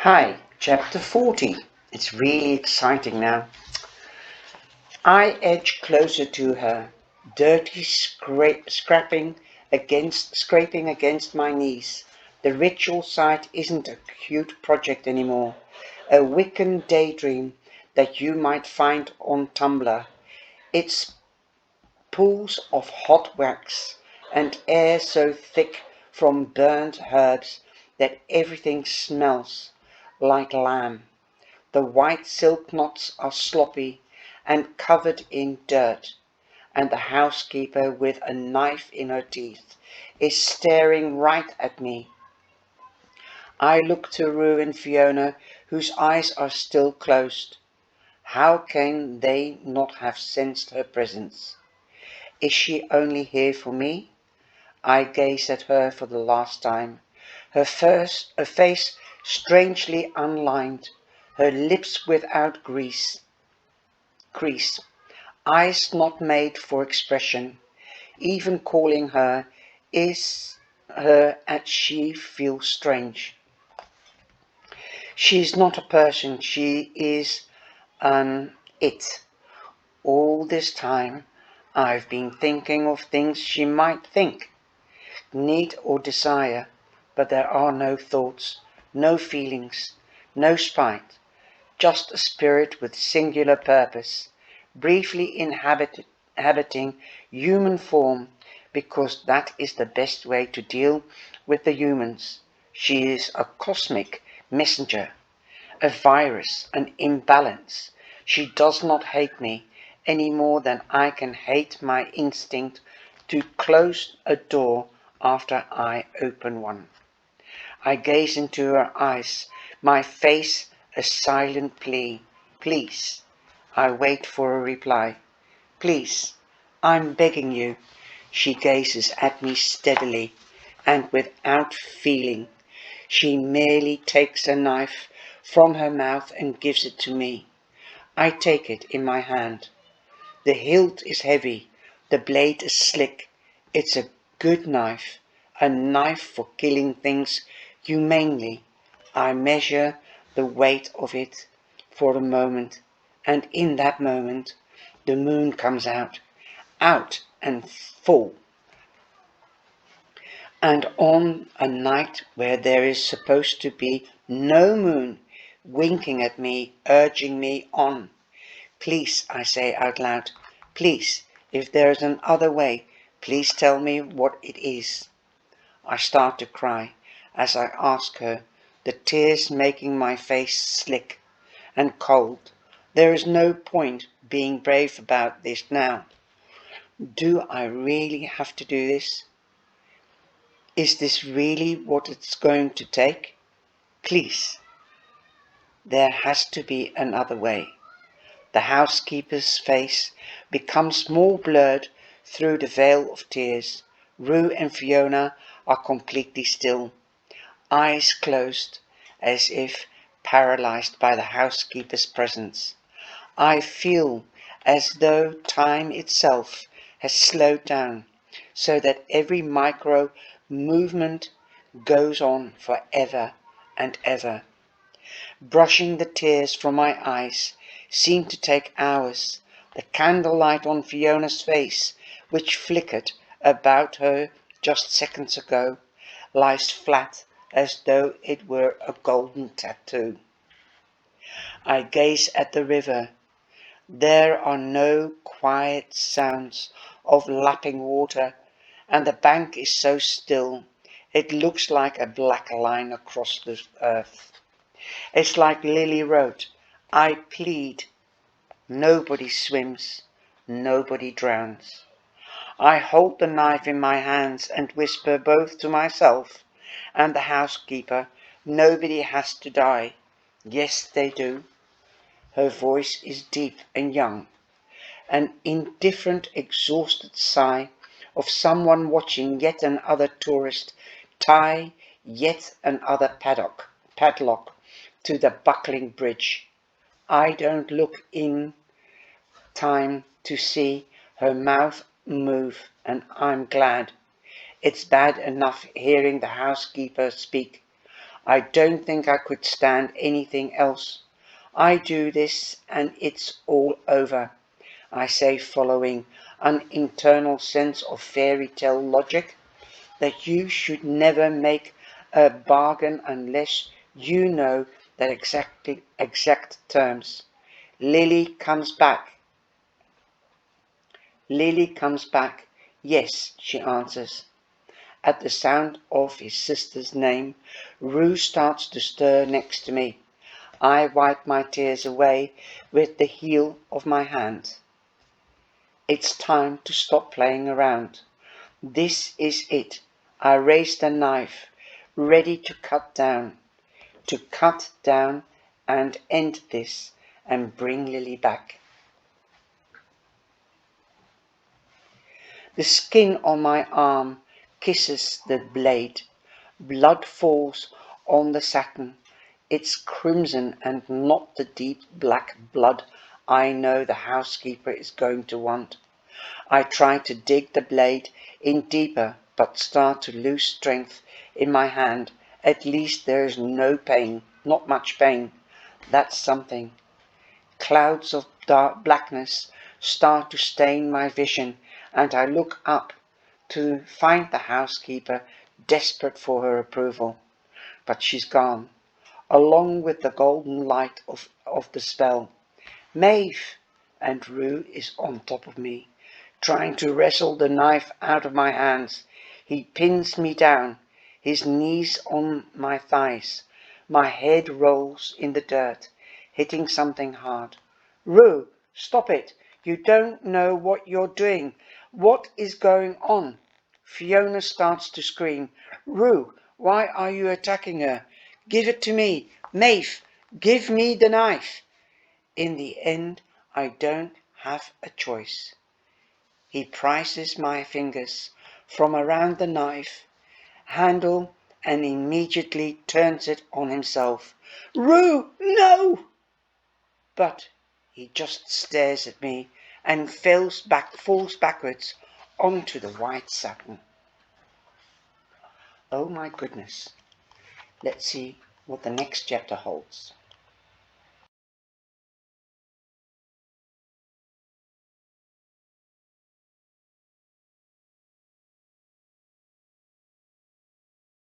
Hi, chapter 40. It's really exciting now. I edge closer to her, dirty scraping against my knees. The ritual site isn't a cute project anymore, a Wiccan daydream that you might find on Tumblr. It's pools of hot wax and air so thick from burnt herbs that everything smells like lamb. The white silk knots are sloppy and covered in dirt, and the housekeeper, with a knife in her teeth, is staring right at me. I look to Rue and Fiona, whose eyes are still closed. How can they not have sensed her presence? Is she only here for me? I gaze at her for the last time. Her face strangely unlined, her lips without crease, eyes not made for expression. Even calling her is her as she feels strange. She is not a person, she is an it. All this time I've been thinking of things she might think, need or desire, but there are no thoughts, no feelings, no spite, just a spirit with singular purpose, briefly inhabiting human form, because that is the best way to deal with the humans. She is a cosmic messenger, a virus, an imbalance. She does not hate me any more than I can hate my instinct to close a door after I open one. I gaze into her eyes, my face a silent plea. Please. I wait for a reply. Please. I'm begging you. She gazes at me steadily and without feeling. She merely takes a knife from her mouth and gives it to me. I take it in my hand. The hilt is heavy, the blade is slick. It's a good knife, a knife for killing things humanely. I measure the weight of it for a moment, and in that moment the moon comes out and full. And on a night where there is supposed to be no moon, winking at me, urging me on. Please, I say out loud, please, if there is another way, please tell me what it is. I start to cry as I ask her, the tears making my face slick and cold. There is no point being brave about this now. Do I really have to do this? Is this really what it's going to take? Please. There has to be another way. The housekeeper's face becomes more blurred through the veil of tears. Rue and Fiona are completely still, eyes closed, as if paralyzed by the housekeeper's presence. I feel as though time itself has slowed down, so that every micro movement goes on forever and ever. Brushing the tears from my eyes seemed to take hours. The candlelight on Fiona's face, which flickered about her just seconds ago, lies flat as though it were a golden tattoo. I gaze at the river. There are no quiet sounds of lapping water, and the bank is so still it looks like a black line across the earth. It's like Lily wrote, I plead. Nobody swims, nobody drowns. I hold the knife in my hands and whisper both to myself and the housekeeper, nobody has to die. Yes, they do. Her voice is deep and young, an indifferent, exhausted sigh of someone watching yet another tourist tie yet another padlock to the buckling bridge. I don't look in time to see her mouth move, and I'm glad. It's bad enough hearing the housekeeper speak. I don't think I could stand anything else. I do this and it's all over, I say, following an internal sense of fairy tale logic, that you should never make a bargain unless you know that exact terms. Lily comes back. Lily comes back. Yes, she answers. At the sound of his sister's name, Rue starts to stir next to me. I wipe my tears away with the heel of my hand. It's time to stop playing around. This is it. I raise the knife, ready to cut down and end this and bring Lily back. The skin on my arm kisses the blade. Blood falls on the satin. It's crimson and not the deep black blood I know the housekeeper is going to want. I try to dig the blade in deeper, but start to lose strength in my hand. At least there is no pain, not much pain. That's something. Clouds of dark blackness start to stain my vision, and I look up to find the housekeeper desperate for her approval. But she's gone, along with the golden light of the spell. Maeve! And Rue is on top of me, trying to wrestle the knife out of my hands. He pins me down, his knees on my thighs. My head rolls in the dirt, hitting something hard. Rue, stop it! You don't know what you're doing. What is going on? Fiona starts to scream. Rue, why are you attacking her? Give it to me. Maeve, give me the knife. In the end, I don't have a choice. He prises my fingers from around the knife handle and immediately turns it on himself. Rue, no! But he just stares at me and falls backwards onto the white satin. Oh my goodness. Let's see what the next chapter holds.